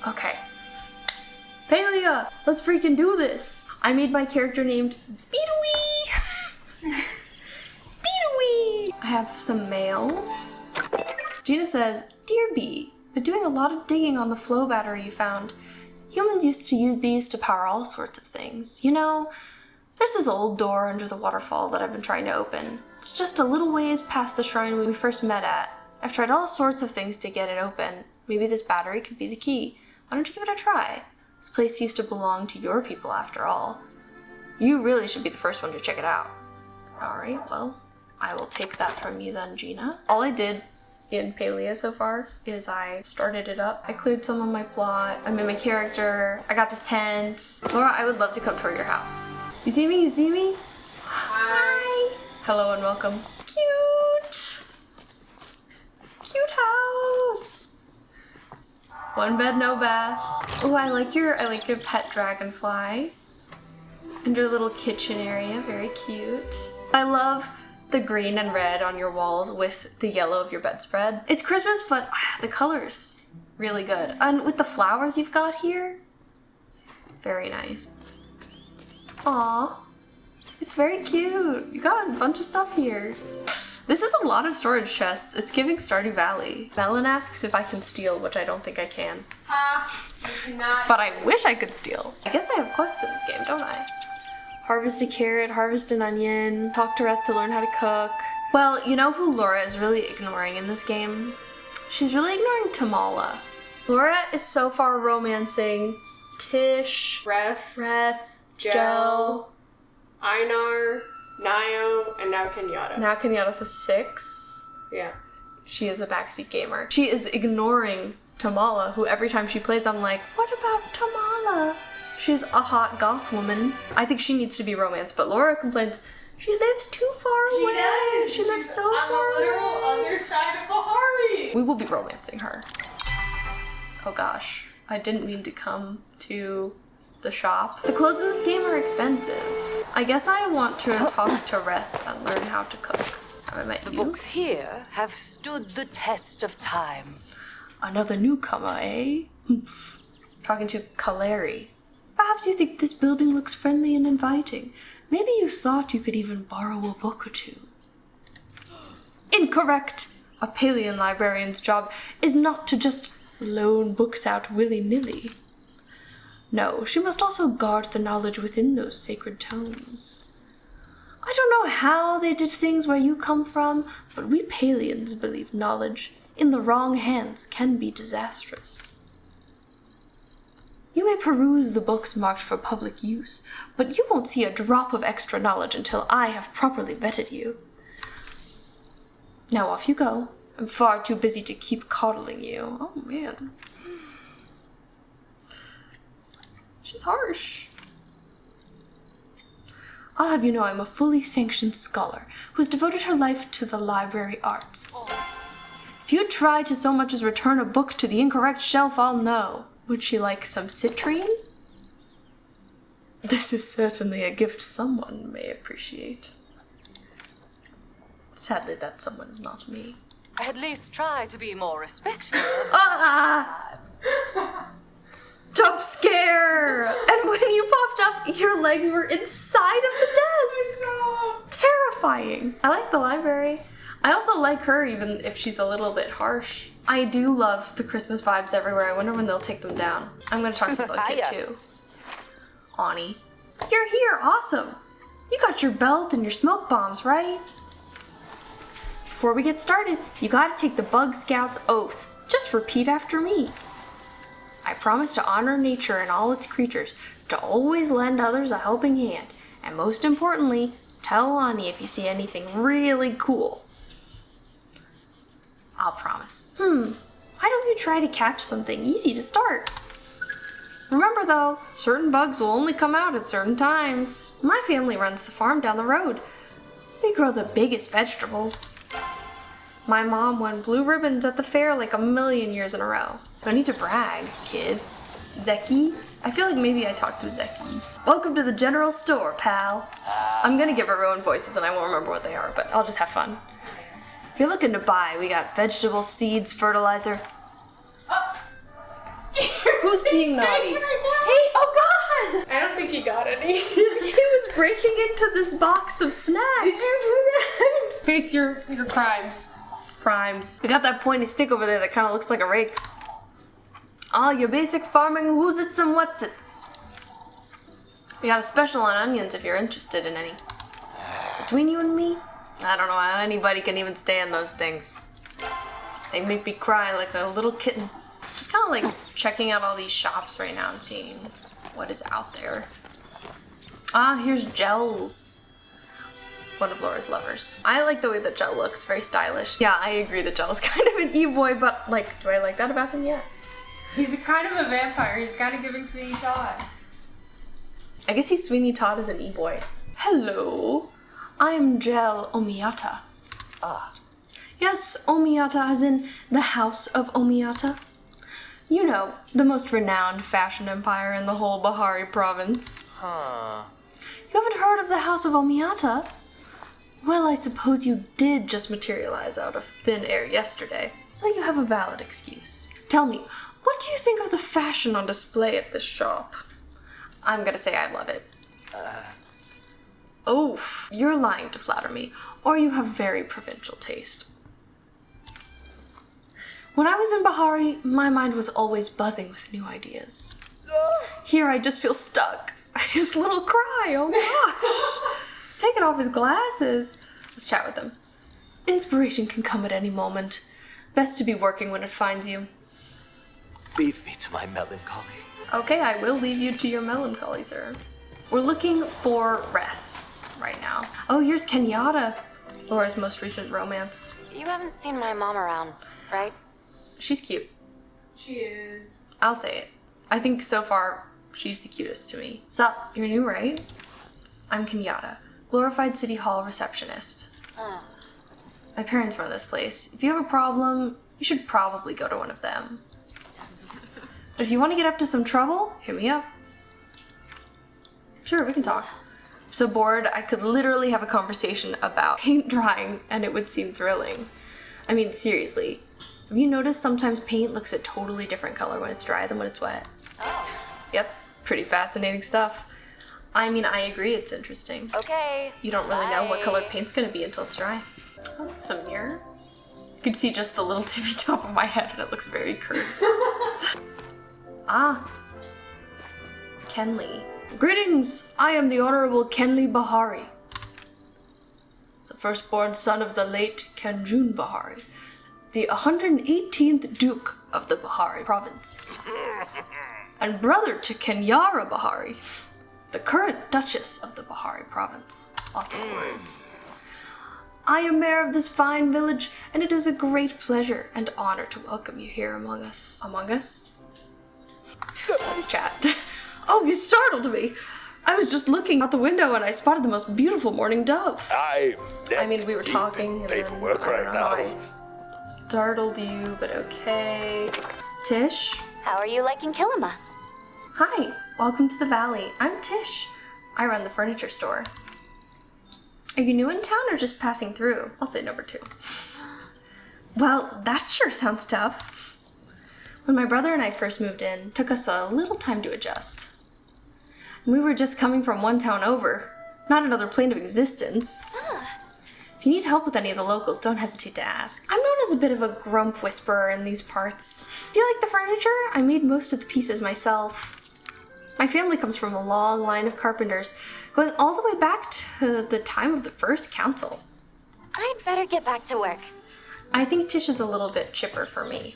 Okay. Palia, let's freaking do this. I made my character named Beetawee. Beetawee. I have some mail. Gina says, Dear Bee, been doing a lot of digging on the flow battery you found. Humans used to use these to power all sorts of things. You know, there's this old door under the waterfall that I've been trying to open. It's just a little ways past the shrine we first met at. I've tried all sorts of things to get it open. Maybe this battery could be the key. Why don't you give it a try? This place used to belong to your people after all. You really should be the first one to check it out. Alright, well, I will take that from you then, Gina. All I did in Palia so far is I started it up. I cleared some of my plot. I made my character. I got this tent. Laura, I would love to come tour your house. You see me? You see me? Hi. Hello and welcome. Cute. Cute house. One bed, no bath. Oh, I like your pet dragonfly. And your little kitchen area, very cute. I love the green and red on your walls with the yellow of your bedspread. It's Christmas, but the color's really good. And with the flowers you've got here, very nice. Aw, it's very cute. You got a bunch of stuff here. This is a lot of storage chests. It's giving Stardew Valley. Melon asks if I can steal, which I don't think I can. You cannot. But I wish I could steal. I guess I have quests in this game, don't I? Harvest a carrot, harvest an onion, talk to Reth to learn how to cook. Well, you know who Laura is really ignoring in this game? She's really ignoring Tamala. Laura is so far romancing Tish, Reth, Jel, Einar, Nio, and now Kenyatta. Now Kenyatta, so 6. Yeah. She is a backseat gamer. She is ignoring Tamala, who every time she plays, I'm like, what about Tamala? She's a hot goth woman. I think she needs to be romanced, but Laura complains she lives too far away. She does. She lives so on far the literal away. other side of Bahari. We will be romancing her. Oh gosh, I didn't mean to come to the shop. The clothes in this game are expensive. I guess I want to talk to Reth and learn how to cook. Have I met you? The books here have stood the test of time. Another newcomer, eh? Humph. Talking to Kaleri. Perhaps you think this building looks friendly and inviting. Maybe you thought you could even borrow a book or two. Incorrect! A Palian librarian's job is not to just loan books out willy-nilly. No, she must also guard the knowledge within those sacred tomes. I don't know how they did things where you come from, but we Palians believe knowledge in the wrong hands can be disastrous. You may peruse the books marked for public use, but you won't see a drop of extra knowledge until I have properly vetted you. Now off you go. I'm far too busy to keep coddling you. Oh man. She's harsh. I'll have you know I'm a fully sanctioned scholar who has devoted her life to the library arts. If you try to so much as return a book to the incorrect shelf, I'll know. Would she like some citrine? This is certainly a gift someone may appreciate. Sadly, that someone is not me. At least try to be more respectful. Ah! Jump scare! And when you popped up, your legs were inside of the desk! Terrifying. I like the library. I also like her, even if she's a little bit harsh. I do love the Christmas vibes everywhere. I wonder when they'll take them down. I'm gonna talk to the kid too. Ani. You're here, awesome! You got your belt and your smoke bombs, right? Before we get started, you gotta take the Bug Scout's oath. Just repeat after me. I promise to honor nature and all its creatures, to always lend others a helping hand, and most importantly, tell Ani if you see anything really cool. I'll promise. Why don't you try to catch something easy to start? Remember though, certain bugs will only come out at certain times. My family runs the farm down the road. We grow the biggest vegetables. My mom won blue ribbons at the fair like 1,000,000 years in a row. No need to brag, kid. Zeki? I feel like maybe I talked to Zeki. Welcome to the general store, pal. I'm gonna give everyone voices and I won't remember what they are, but I'll just have fun. If you're looking to buy, we got vegetables, seeds, fertilizer. Who's was being naughty. Hey, oh god! I don't think he got any. He was breaking into this box of snacks. Did you do that? Face your crimes. Crimes. We got that pointy stick over there that kind of looks like a rake. Ah, your basic farming who's-its and what's-its. We got a special on onions if you're interested in any. Between you and me, I don't know how anybody can even stand those things. They make me cry like a little kitten. Just kind of like checking out all these shops right now and seeing what is out there. Ah, here's gels. One of Laura's lovers. I like the way that Gel looks, very stylish. Yeah, I agree that Gel is kind of an e-boy, but like, do I like that about him? Yes. He's a kind of a vampire. He's kind of giving Sweeney Todd. I guess he's Sweeney Todd as an e-boy. Hello, I am Gel Omiyata. Ah. Yes, Omiyata as in the House of Omiyata. You know, the most renowned fashion empire in the whole Bahari province. Huh. You haven't heard of the House of Omiyata? Well, I suppose you did just materialize out of thin air yesterday, so you have a valid excuse. Tell me, what do you think of the fashion on display at this shop? I'm gonna say I love it. Oh, you're lying to flatter me, or you have very provincial taste. When I was in Bahari, my mind was always buzzing with new ideas. Here I just feel stuck. His little cry, oh gosh. Taking off his glasses. Let's chat with him. Inspiration can come at any moment. Best to be working when it finds you. Leave me to my melancholy. Okay, I will leave you to your melancholy, sir. We're looking for Reth right now. Oh, here's Kenyatta, Laura's most recent romance. You haven't seen my mom around, right? She's cute. She is. I'll say it. I think so far, she's the cutest to me. Sup, you're new, right? I'm Kenyatta, glorified city hall receptionist. My parents run this place. If you have a problem, you should probably go to one of them. But if you want to get up to some trouble, hit me up. Sure, we can talk. I'm so bored, I could literally have a conversation about paint drying and it would seem thrilling. I mean, seriously. Have you noticed sometimes paint looks a totally different color when it's dry than when it's wet? Yep, pretty fascinating stuff. I mean, I agree, it's interesting. Okay. You don't really know what color Bye. paint's gonna be until it's dry. Oh, this is a mirror. You can see just the little tippy top of my head and it looks very curved. Ah. Kenley. Greetings! I am the Honorable Kenley Bahari, the firstborn son of the late Kanjun Bahari, the 118th Duke of the Bahari province, and brother to Kenyara Bahari, the current Duchess of the Bahari province. Lots of words. I am mayor of this fine village, and it is a great pleasure and honor to welcome you here among us. Among us? Let's chat. Oh, you startled me! I was just looking out the window and I spotted the most beautiful morning dove. I mean, we were talking and paperwork then, I right don't know now. how I startled you, but okay. Tish? How are you liking Kilima? Hi, welcome to the valley. I'm Tish. I run the furniture store. Are you new in town or just passing through? I'll say number 2. Well, that sure sounds tough. When my brother and I first moved in, it took us a little time to adjust. We were just coming from one town over, not another plane of existence. If you need help with any of the locals, don't hesitate to ask. I'm known as a bit of a grump whisperer in these parts. Do you like the furniture? I made most of the pieces myself. My family comes from a long line of carpenters, going all the way back to the time of the first council. I'd better get back to work. I think Tish is a little bit chipper for me.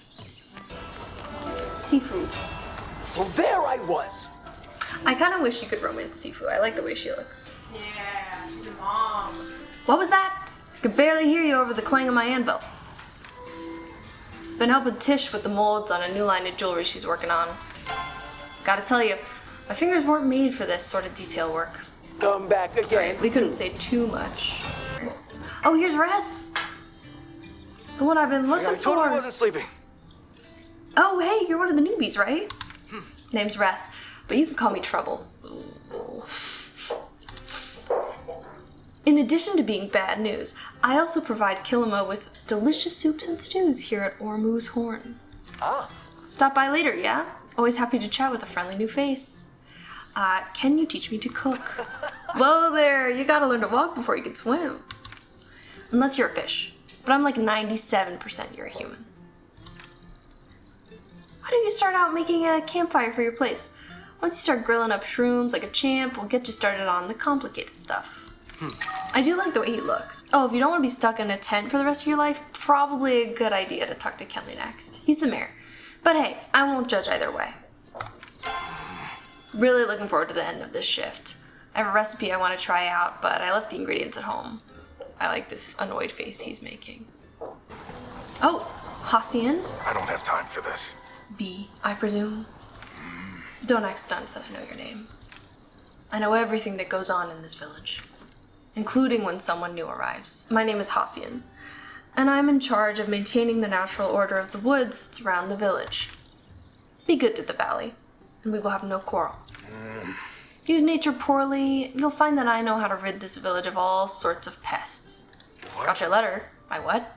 Sifu. So there I was. I kind of wish you could romance Sifu. I like the way she looks. Yeah, she's a mom. What was that? I could barely hear you over the clang of my anvil. Been helping Tish with the molds on a new line of jewelry she's working on. Gotta tell you, my fingers weren't made for this sort of detail work. Come back again. We couldn't say too much. Oh, here's Reth. The one I've been looking I totally for. wasn't sleeping. Oh, hey, you're one of the newbies, right? Name's Reth, but you can call me Trouble. Ooh. In addition to being bad news, I also provide Kilima with delicious soups and stews here at Ormu's Horn. Ah. Stop by later, yeah? Always happy to chat with a friendly new face. Can you teach me to cook? Whoa there, you gotta learn to walk before you can swim. Unless you're a fish. But I'm like 97% you're a human. Why don't you start out making a campfire for your place? Once you start grilling up shrooms like a champ, we'll get you started on the complicated stuff. I do like the way he looks. Oh, if you don't want to be stuck in a tent for the rest of your life, probably a good idea to talk to Kenley next. He's the mayor. But hey, I won't judge either way. Really looking forward to the end of this shift. I have a recipe I want to try out, but I left the ingredients at home. I like this annoyed face he's making. Oh, Hassian? I don't have time for this. B, I presume. Don't act stunned that I know your name. I know everything that goes on in this village, including when someone new arrives. My name is Hassian, and I'm in charge of maintaining the natural order of the woods that surround the village. Be good to the valley, and we will have no quarrel. Use nature poorly, you'll find that I know how to rid this village of all sorts of pests. What? Got your letter. My what?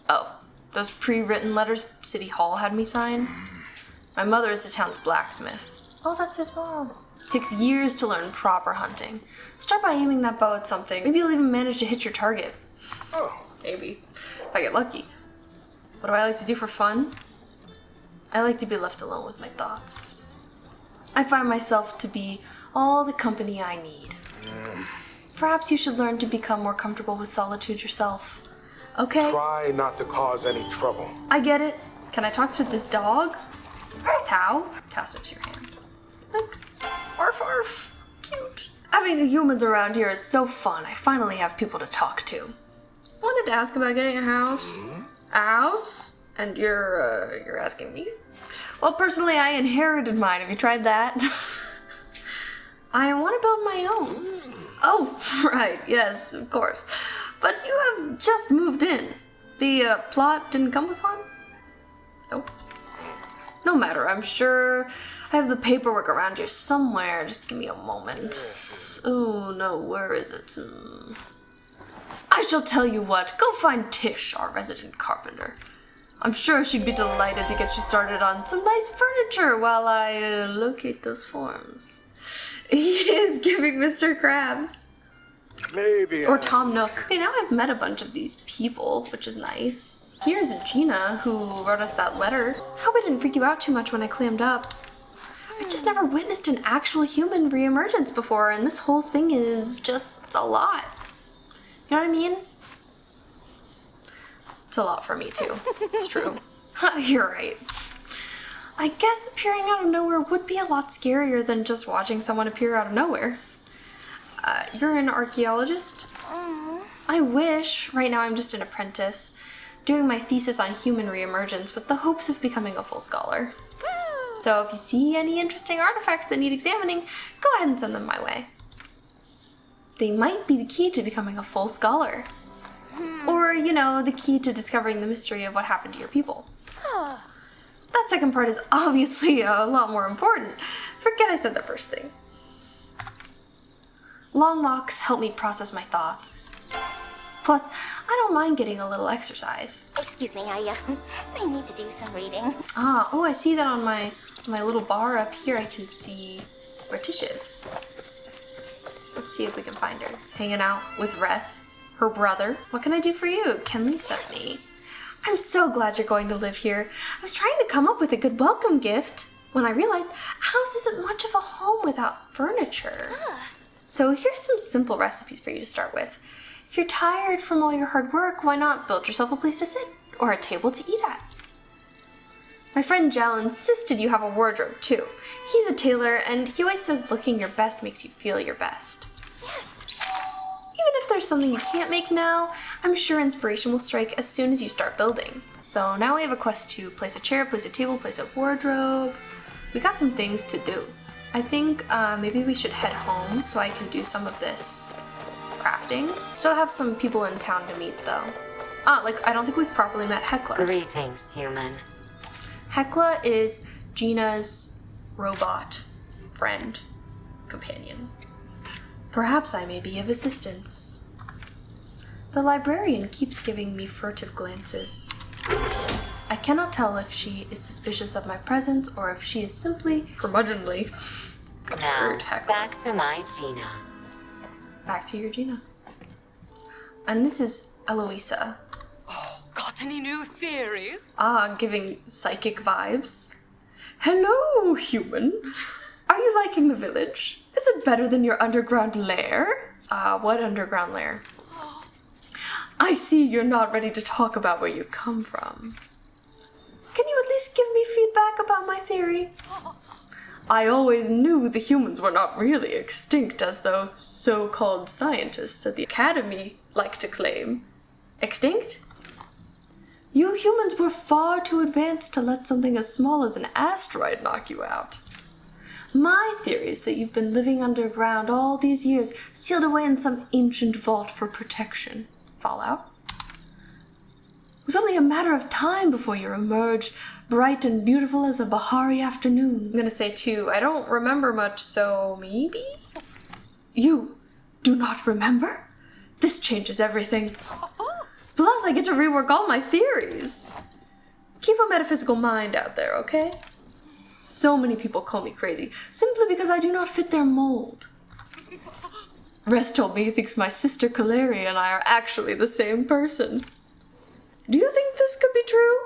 Oh, those pre-written letters City Hall had me sign? My mother is the town's blacksmith. Oh, that's his mom. Takes years to learn proper hunting. Start by aiming that bow at something. Maybe you'll even manage to hit your target. Oh. Maybe. If I get lucky. What do I like to do for fun? I like to be left alone with my thoughts. I find myself to be all the company I need. Perhaps you should learn to become more comfortable with solitude yourself. Okay? Try not to cause any trouble. I get it. Can I talk to this dog? Tao? Tao sniffs your hand. Look. Arf arf. Cute. Having the humans around here is so fun. I finally have people to talk to. Wanted to ask about getting a house. A house? And you're asking me? Well, personally, I inherited mine. Have you tried that? I want to build my own. Oh, right. Yes, of course. But you have just moved in. The plot didn't come with one? Nope. No matter, I'm sure I have the paperwork around here somewhere. Just give me a moment. Oh, no, where is it? I shall tell you what. Go find Tish, our resident carpenter. I'm sure she'd be delighted to get you started on some nice furniture while I locate those forms. He is giving Mr. Krabs. Maybe. Or Tom Nook. Okay, now I've met a bunch of these people, which is nice. Here's Gina, who wrote us that letter. Hope I didn't freak you out too much when I clammed up. I've just never witnessed an actual human reemergence before, and this whole thing is just a lot. You know what I mean? It's a lot for me, too. It's true. You're right. I guess appearing out of nowhere would be a lot scarier than just watching someone appear out of nowhere. You're an archaeologist? I wish. Right now I'm just an apprentice, doing my thesis on human reemergence with the hopes of becoming a full scholar. So if you see any interesting artifacts that need examining, go ahead and send them my way. They might be the key to becoming a full scholar. Or, you know, the key to discovering the mystery of what happened to your people. That second part is obviously a lot more important. Forget I said the first thing. Long walks help me process my thoughts. Plus, I don't mind getting a little exercise. Excuse me, I need to do some reading. Oh, I see that on my little bar up here. I can see where Tish is. Let's see if we can find her. Hanging out with Reth, her brother. What can I do for you? Kenley sent me. I'm so glad you're going to live here. I was trying to come up with a good welcome gift when I realized a house isn't much of a home without furniture. So here's some simple recipes for you to start with. If you're tired from all your hard work, why not build yourself a place to sit or a table to eat at? My friend Jel insisted you have a wardrobe too. He's a tailor and he always says looking your best makes you feel your best. Even if there's something you can't make now, I'm sure inspiration will strike as soon as you start building. So now we have a quest to place a chair, place a table, place a wardrobe. We got some things to do. I think maybe we should head home so I can do some of this crafting. Still have some people in town to meet though. I don't think we've properly met Hekla. Greetings, human. Hekla is Gina's robot friend, companion. Perhaps I may be of assistance. The librarian keeps giving me furtive glances. I I cannot tell if she is suspicious of my presence or if she is simply curmudgeonly. Now, Heck. back to my Gina. Back to your Gina. And this is Eloisa. Got any new theories? Ah, giving psychic vibes. Hello, human. Are you liking the village? Is it better than your underground lair? What underground lair? I see you're not ready to talk about where you come from. Can you at least give me feedback about my theory? I always knew the humans were not really extinct as those so-called scientists at the Academy like to claim. Extinct? You humans were far too advanced to let something as small as an asteroid knock you out. My theory is that you've been living underground all these years, sealed away in some ancient vault for protection. Fallout? It was only a matter of time before you emerged, bright and beautiful as a Bahari afternoon. I'm gonna say too, I don't remember much, so maybe? You do not remember? This changes everything. Plus, I get to rework all my theories. Keep a metaphysical mind out there, okay? So many people call me crazy, simply because I do not fit their mold. Reth told me he thinks my sister Kaleri and I are actually the same person. Do you think this could be true?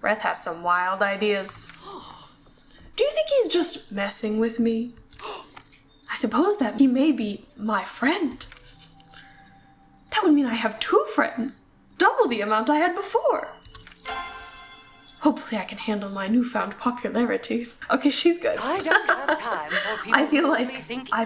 Reth has some wild ideas. Do you think he's just messing with me? I suppose that he may be my friend. That would mean I have 2 friends, double the amount I had before. Hopefully I can handle my newfound popularity. Okay, she's good. I don't have time for people I feel who like only think I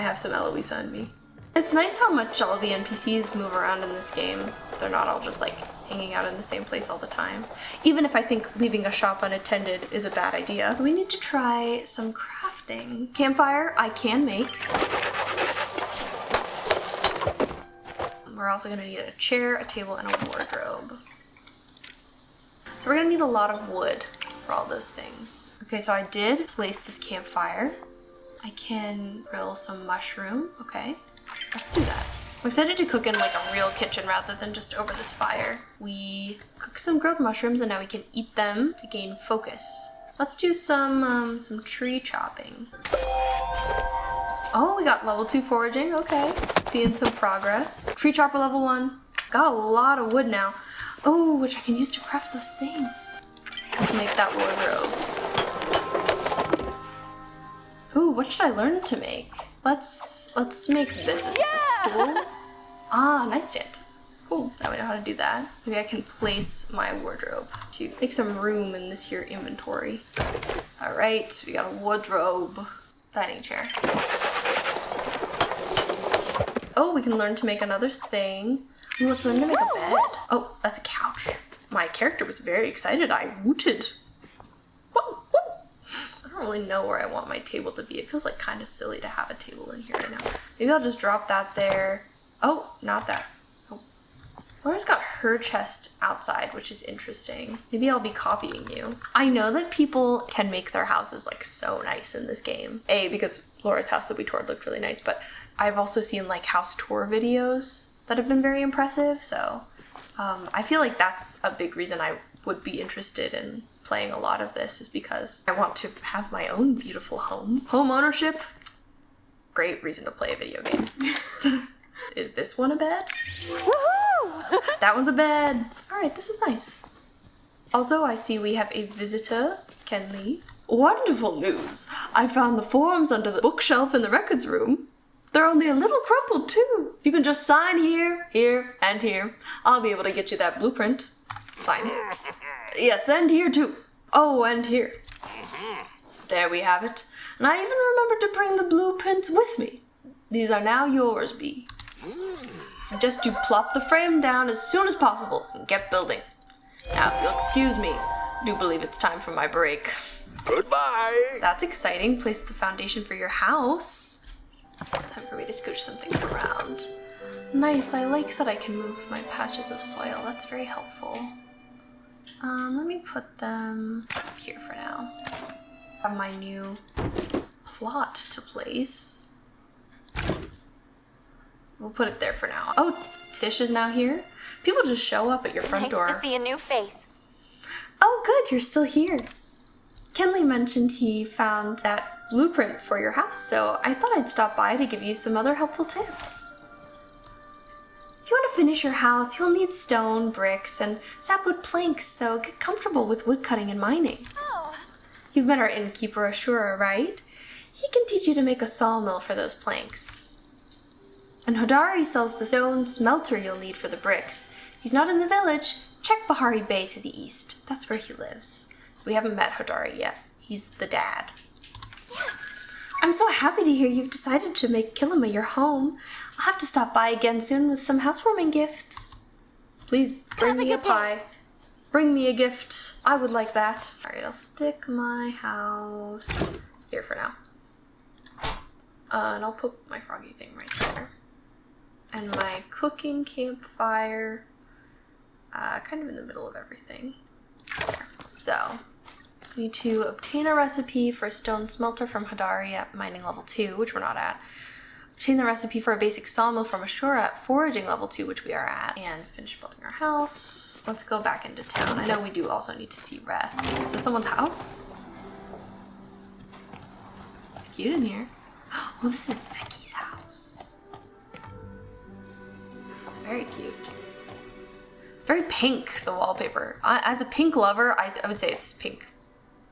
have some Eloisa in me. It's nice how much all the NPCs move around in this game. They're not all just like hanging out in the same place all the time. Even if I think leaving a shop unattended is a bad idea. We need to try some crafting. Campfire I can make. We're also gonna need a chair, a table, and a wardrobe. So we're gonna need a lot of wood for all those things. Okay, so I did place this campfire. I can grill some mushroom. Okay, let's do that. I'm excited to cook in like a real kitchen rather than just over this fire. We cook some grilled mushrooms and now we can eat them to gain focus. Let's do some tree chopping. Oh, we got level 2 foraging, okay. Seeing some progress. Tree chopper level 1. Got a lot of wood now. Oh, which I can use to craft those things. I can make that wardrobe. Ooh, what should I learn to make? Let's make this. Is this a stool? Ah, nightstand. Cool, now we know how to do that. Maybe I can place my wardrobe to make some room in this here inventory. All right, we got a wardrobe. Dining chair. Oh, we can learn to make another thing. Ooh, let's learn to make a bed. Oh, that's a couch. My character was very excited. I wooted. Whoa, whoa. I don't really know where I want my table to be. It feels like kind of silly to have a table in here right now. Maybe I'll just drop that there. Oh, not that. Oh. Laura's got her chest outside, which is interesting. Maybe I'll be copying you. I know that people can make their houses like so nice in this game. A, because Laura's house that we toured looked really nice, but I've also seen like house tour videos that have been very impressive, so I feel like that's a big reason I would be interested in playing a lot of this, is because I want to have my own beautiful home. Home ownership, great reason to play a video game. Is this one a bed? Woohoo! That one's a bed. All right, this is nice. Also, I see we have a visitor, Kenley. Wonderful news! I found the forms under the bookshelf in the records room. They're only a little crumpled too. You can just sign here, here, and here. I'll be able to get you that blueprint. Fine. Yes, and here too. Oh, and here. There we have it. And I even remembered to bring the blueprints with me. These are now yours, Bee. Suggest you plop the frame down as soon as possible and get building. Now, if you'll excuse me, I do believe it's time for my break. Goodbye. That's exciting. Place the foundation for your house. Time for me to scooch some things around. Nice, I like that I can move my patches of soil. That's very helpful. Let me put them up here for now. Have my new plot to place. We'll put it there for now. Oh, Tish is now here. People just show up at your front door. Nice to see a new face. Oh, good, you're still here. Kenley mentioned he found that blueprint for your house, so I thought I'd stop by to give you some other helpful tips. If you want to finish your house, you'll need stone, bricks, and sapwood planks, so get comfortable with woodcutting and mining. Oh. You've met our innkeeper, Ashura, right? He can teach you to make a sawmill for those planks. And Hodari sells the stone smelter you'll need for the bricks. He's not in the village. Check Bahari Bay to the east. That's where he lives. We haven't met Hodari yet. He's the dad. Yes. I'm so happy to hear you've decided to make Kilima your home. I'll have to stop by again soon with some housewarming gifts. Please bring me a pie. Bring me a gift. I would like that. Alright, I'll stick my house here for now. And I'll put my froggy thing right there. And my cooking campfire kind of in the middle of everything. There. So, we need to obtain a recipe for a stone smelter from Hodari at mining level 2, which we're not at. Obtain the recipe for a basic sawmill from Ashura at foraging level 2, which we are at. And finish building our house. Let's go back into town. I know we do also need to see Reth. Is this someone's house? It's cute in here. Oh, this is Zeki's house. It's very cute. It's very pink, the wallpaper. As a pink lover, I would say it's pink.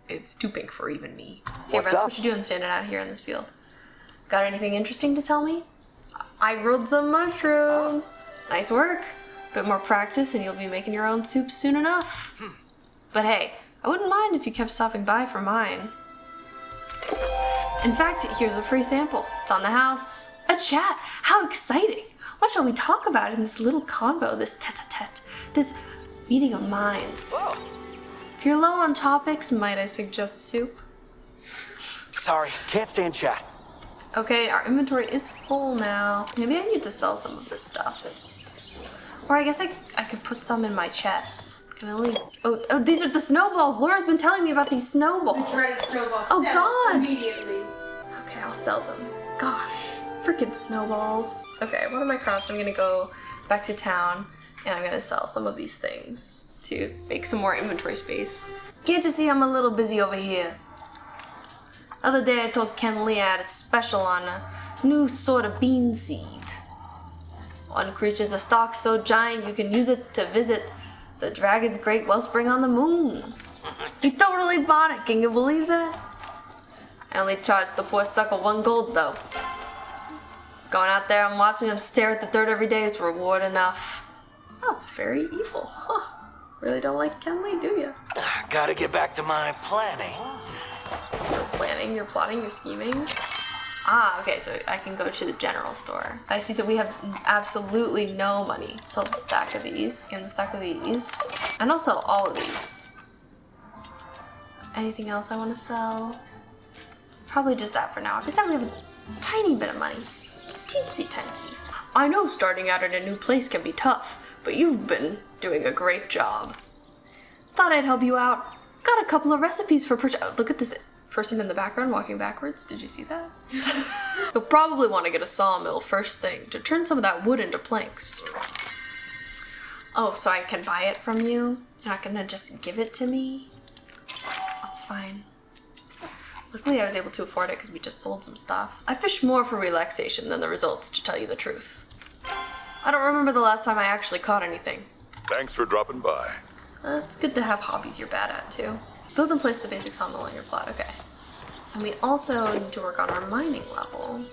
It's too pink for even me. Hey, What's Reth, up? what you doing standing out here in this field? Got anything interesting to tell me? I grilled some mushrooms. Nice work. Bit more practice and you'll be making your own soup soon enough. But hey, I wouldn't mind if you kept stopping by for mine. In fact, here's a free sample. It's on the house. A chat! How exciting! What shall we talk about in this little convo, this tete-a-tete, this meeting of minds? Whoa. If you're low on topics, might I suggest soup? Sorry, can't stand chat. Okay, our inventory is full now. Maybe I need to sell some of this stuff. Or I guess I could put some in my chest. Can I only... Oh, these are the snowballs! Laura's been telling me about these snowballs. Dried snowballs. Oh, Sell God. Immediately. Okay, I'll sell them. Gosh, freaking snowballs. Okay, what are my crops? I'm gonna go back to town and I'm gonna sell some of these things to make some more inventory space. Can't you see I'm a little busy over here? Other day I told Ken Lee I had a special on a new sort of bean seed. One creature's a stalk so giant you can use it to visit the dragon's great wellspring on the moon. He totally bought it, can you believe that? I only charged the poor sucker 1 gold though. Going out there and watching him stare at the dirt every day is reward enough. Oh, it's very evil. Huh. Really don't like Ken Lee, do you? Gotta get back to my planning. You're planning, you're plotting, you're scheming. Ah, okay, so I can go to the general store. I see, so we have absolutely no money. Sell the stack of these, and the stack of these. And I'll sell all of these. Anything else I want to sell? Probably just that for now. This time we have a tiny bit of money. Teensy tiny. I know starting out at a new place can be tough, but you've been doing a great job. Thought I'd help you out. Got a couple of recipes for purchase. Oh, look at this person in the background walking backwards. Did you see that? You'll probably want to get a sawmill first thing to turn some of that wood into planks. Oh, so I can buy it from you? You're not gonna just give it to me? That's fine. Luckily I was able to afford it because we just sold some stuff. I fish more for relaxation than the results, to tell you the truth. I don't remember the last time I actually caught anything. Thanks for dropping by. It's good to have hobbies you're bad at, too. Build and place the basic sawmill on your plot, okay. And we also need to work on our mining level.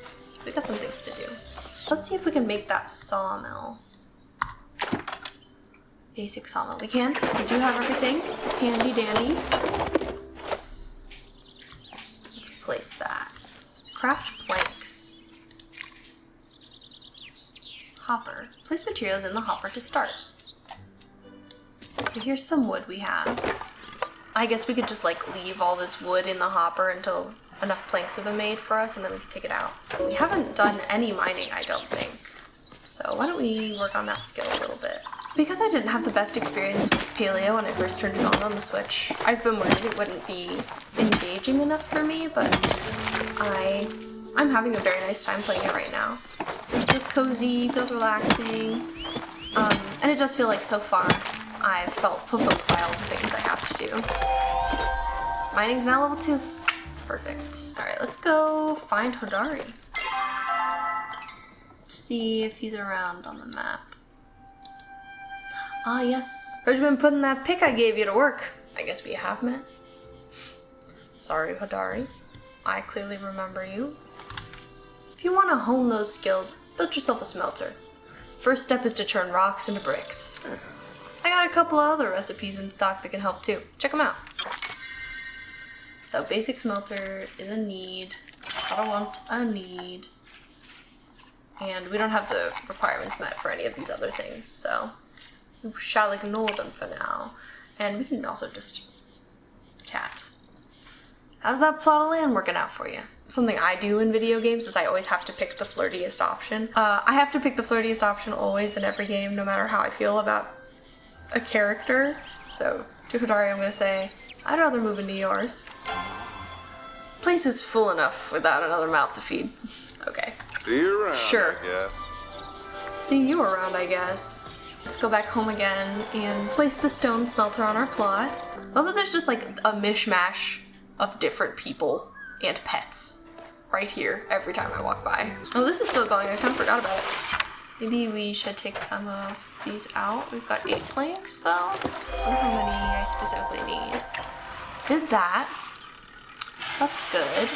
We got some things to do. Let's see if we can make that sawmill. Basic sawmill. We can. We do have everything. Handy dandy. Let's place that. Craft planks. Hopper. Place materials in the hopper to start. Okay, here's some wood we have. I guess we could just like leave all this wood in the hopper until enough planks have been made for us and then we can take it out. We haven't done any mining, I don't think. So why don't we work on that skill a little bit. Because I didn't have the best experience with Palia when I first turned it on the Switch, I've been worried it wouldn't be engaging enough for me, but I'm having a very nice time playing it right now. Feels cozy, feels relaxing. And it does feel like so far I've felt fulfilled by all the things I have to do. Mining's now level 2. Perfect. Alright, let's go find Hodari. See if he's around on the map. Ah, yes. Heard you've been putting that pick I gave you to work. I guess we have met. Sorry, Hodari. I clearly remember you. If you want to hone those skills, build yourself a smelter. First step is to turn rocks into bricks. I got a couple of other recipes in stock that can help too. Check them out. So basic smelter is a need. I want a need. And we don't have the requirements met for any of these other things, so we shall ignore them for now. And we can also just chat. How's that plot of land working out for you? Something I do in video games is I always have to pick the flirtiest option. I have to pick the flirtiest option always in every game, no matter how I feel about a character. So to Hodari, I'm gonna say, I'd rather move into yours. Place is full enough without another mouth to feed. Okay. See you around, Sure. I guess. See you around, I guess. Let's go back home again and place the stone smelter on our plot. Love that there's just like a mishmash of different people and pets right here every time I walk by. Oh, this is still going. I kind of forgot about it. Maybe we should take some of these out. We've got 8 planks though. I wonder how many I specifically need. Did that. That's good.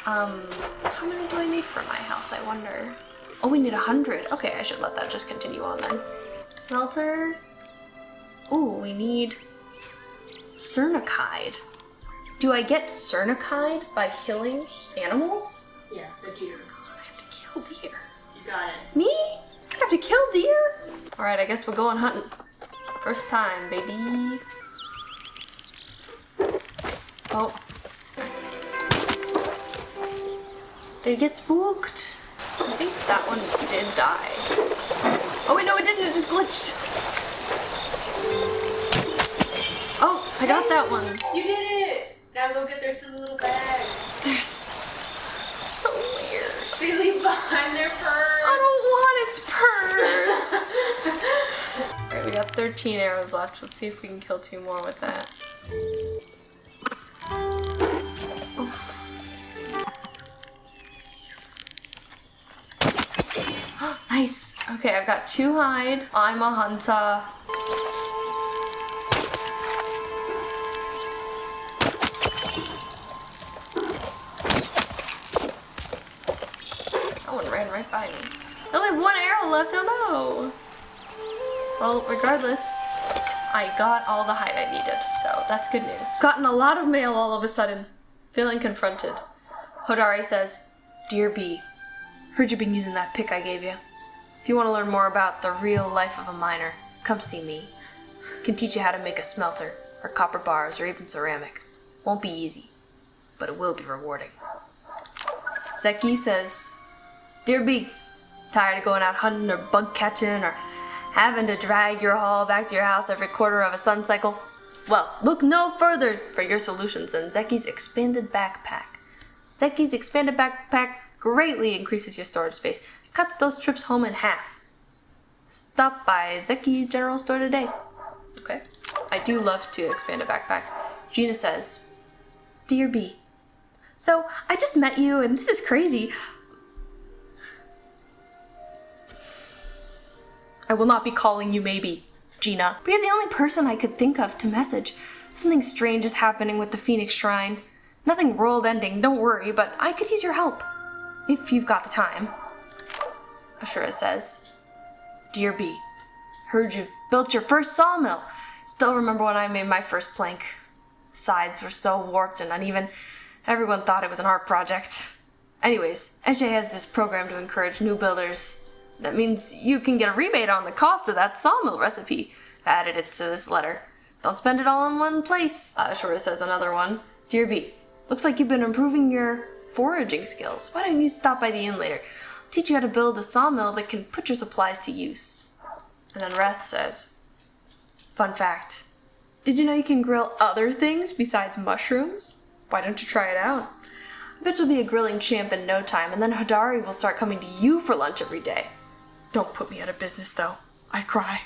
How many do I need for my house, I wonder? Oh, we need 100. Okay, I should let that just continue on then. Smelter. Ooh, we need cernicide. Do I get cernicide by killing animals? Yeah, the deer. I have to kill deer. You got it. Me? I have to kill deer? Alright, I guess we're going hunting. First time, baby. Oh. They get spooked. I think that one did die. Oh wait, no it didn't, it just glitched. Oh, I got that one. You did it! Now go get their silly little bag. They're so weird. They leave behind their purse. I don't want its purse. Alright, we got 13 arrows left. Let's see if we can kill 2 more with that. Nice. Okay, I've got 2 hide. I'm a hunter. That one ran right by me. I only have 1 arrow left. Oh no. Well, regardless, I got all the hide I needed, so that's good news. Gotten a lot of mail all of a sudden. Feeling confronted. Hodari says, "Dear B, heard you've been using that pick I gave you. If you want to learn more about the real life of a miner, come see me. Can teach you how to make a smelter, or copper bars, or even ceramic. Won't be easy, but it will be rewarding." Zeki says, "Dear B, tired of going out hunting or bug catching or having to drag your haul back to your house every quarter of a sun cycle? Well, look no further for your solutions than Zeki's expanded backpack. Zeki's expanded backpack greatly increases your storage space. It cuts those trips home in half. Stop by Zeki's general store today." Okay. I do love to expand a backpack. Gina says, "Dear B, so I just met you and this is crazy. I will not be calling you maybe, Gina, but you're the only person I could think of to message. Something strange is happening with the Phoenix Shrine. Nothing world ending, don't worry, but I could use your help. If you've got the time." Ashura says, "Dear B, heard you've built your first sawmill. Still remember when I made my first plank. Sides were so warped and uneven, everyone thought it was an art project. Anyways, NJ has this program to encourage new builders. That means you can get a rebate on the cost of that sawmill recipe. I added it to this letter. Don't spend it all in one place." Ashura says another one. "Dear B, looks like you've been improving your foraging skills. Why don't you stop by the inn later? I'll teach you how to build a sawmill that can put your supplies to use." And then Reth says, "Fun fact. Did you know you can grill other things besides mushrooms? Why don't you try it out? I bet you'll be a grilling champ in no time, and then Hodari will start coming to you for lunch every day. Don't put me out of business, though. I'd cry.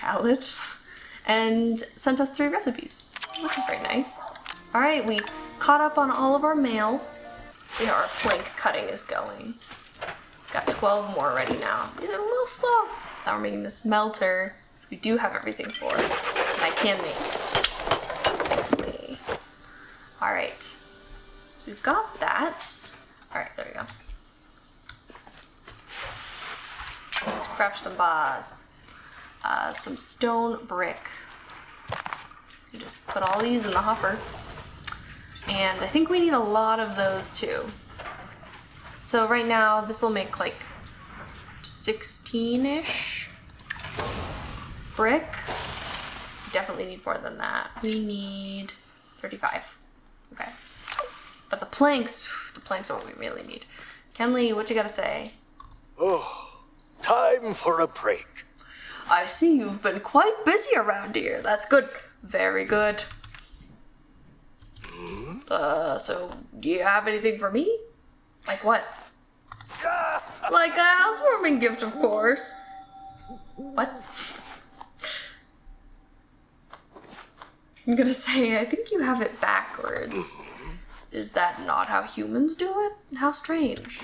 Valid. And sent us 3 recipes, which is very nice. Alright, we caught up on all of our mail. See how our plank cutting is going. Got 12 more ready now. These are a little slow. Now we're making the smelter. We do have everything for it. And I can make. Thankfully. Alright. So we've got that. Alright, there we go. Let's craft some bars. Some stone brick. You just put all these in the hopper. And I think we need a lot of those too. So right now, this will make like 16-ish brick. Definitely need more than that. We need 35. Okay. But the planks are what we really need. Kenley, what you gotta say? Oh, time for a break. I see you've been quite busy around here. That's good. Very good. So do you have anything for me? Like what? Like a housewarming gift, of course. What? I'm gonna say, I think you have it backwards. Is that not how humans do it? How strange.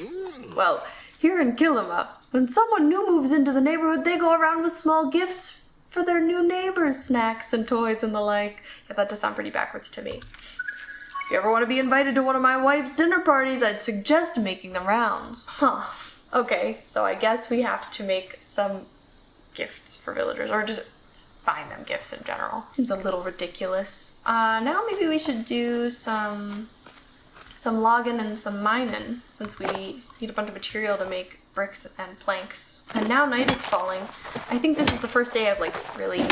Well, here in Kilima, when someone new moves into the neighborhood, they go around with small gifts for their new neighbors, snacks and toys and the like. Yeah, that does sound pretty backwards to me. If you ever want to be invited to one of my wife's dinner parties, I'd suggest making the rounds. Huh. Okay, so I guess we have to make some gifts for villagers, or just find them gifts in general. Seems a little ridiculous. Now maybe we should do some logging and some mining, since we need a bunch of material to make bricks and planks. And now night is falling. I think this is the first day I've like really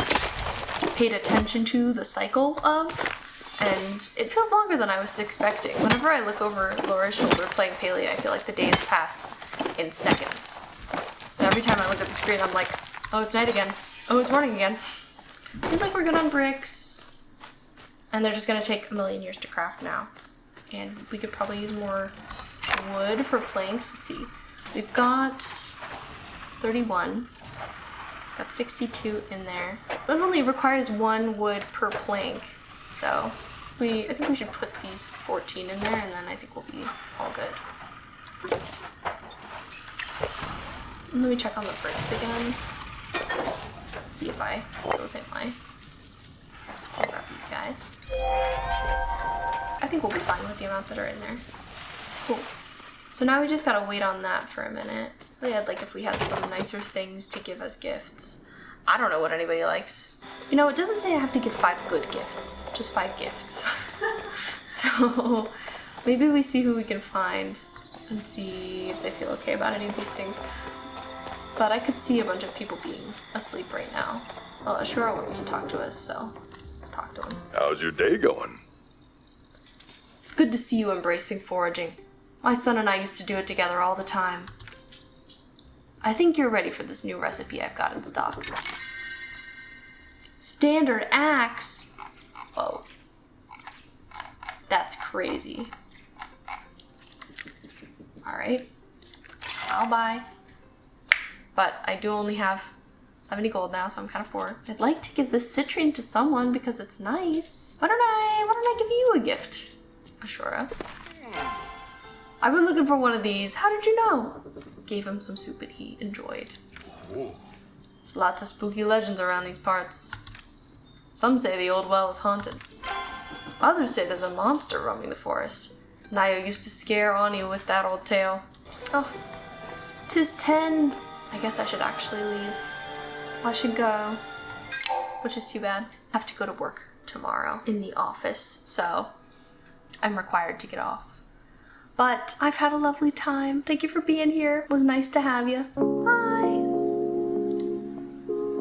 paid attention to the cycle of. And it feels longer than I was expecting. Whenever I look over Laura's shoulder playing Palia, I feel like the days pass in seconds. And every time I look at the screen, I'm like, oh, it's night again. Oh, it's morning again. Seems like we're good on bricks. And they're just gonna take a million years to craft now. And we could probably use more wood for planks. Let's see. We've got 31. Got 62 in there. It only requires 1 wood per plank. So I think we should put these 14 in there, and then I think we'll be all good. And let me check on the bricks again. See if I feel the same way. I'll grab these guys. I think we'll be fine with the amount that are in there. Cool. So now we just gotta wait on that for a minute. Really, I'd like if we had some nicer things to give as gifts. I don't know what anybody likes. You know, it doesn't say I have to give 5 good gifts, just 5 gifts. So maybe we see who we can find and see if they feel okay about any of these things. But I could see a bunch of people being asleep right now. Well, Ashura wants to talk to us, so let's talk to him. How's your day going? It's good to see you embracing foraging. My son and I used to do it together all the time. I think you're ready for this new recipe I've got in stock. Standard axe? Whoa. That's crazy. Alright. I'll buy. But I do only have 70 gold now, so I'm kind of poor. I'd like to give this citrine to someone because it's nice. Why don't I give you a gift, Ashura? I've been looking for one of these. How did you know? Gave him some soup that he enjoyed. There's lots of spooky legends around these parts. Some say the old well is haunted. Others say there's a monster roaming the forest. Nayo used to scare Ani with that old tale. Oh, 'tis 10. I guess I should actually leave. I should go. Which is too bad. I have to go to work tomorrow in the office, so I'm required to get off. But I've had a lovely time. Thank you for being here. It was nice to have you. Bye.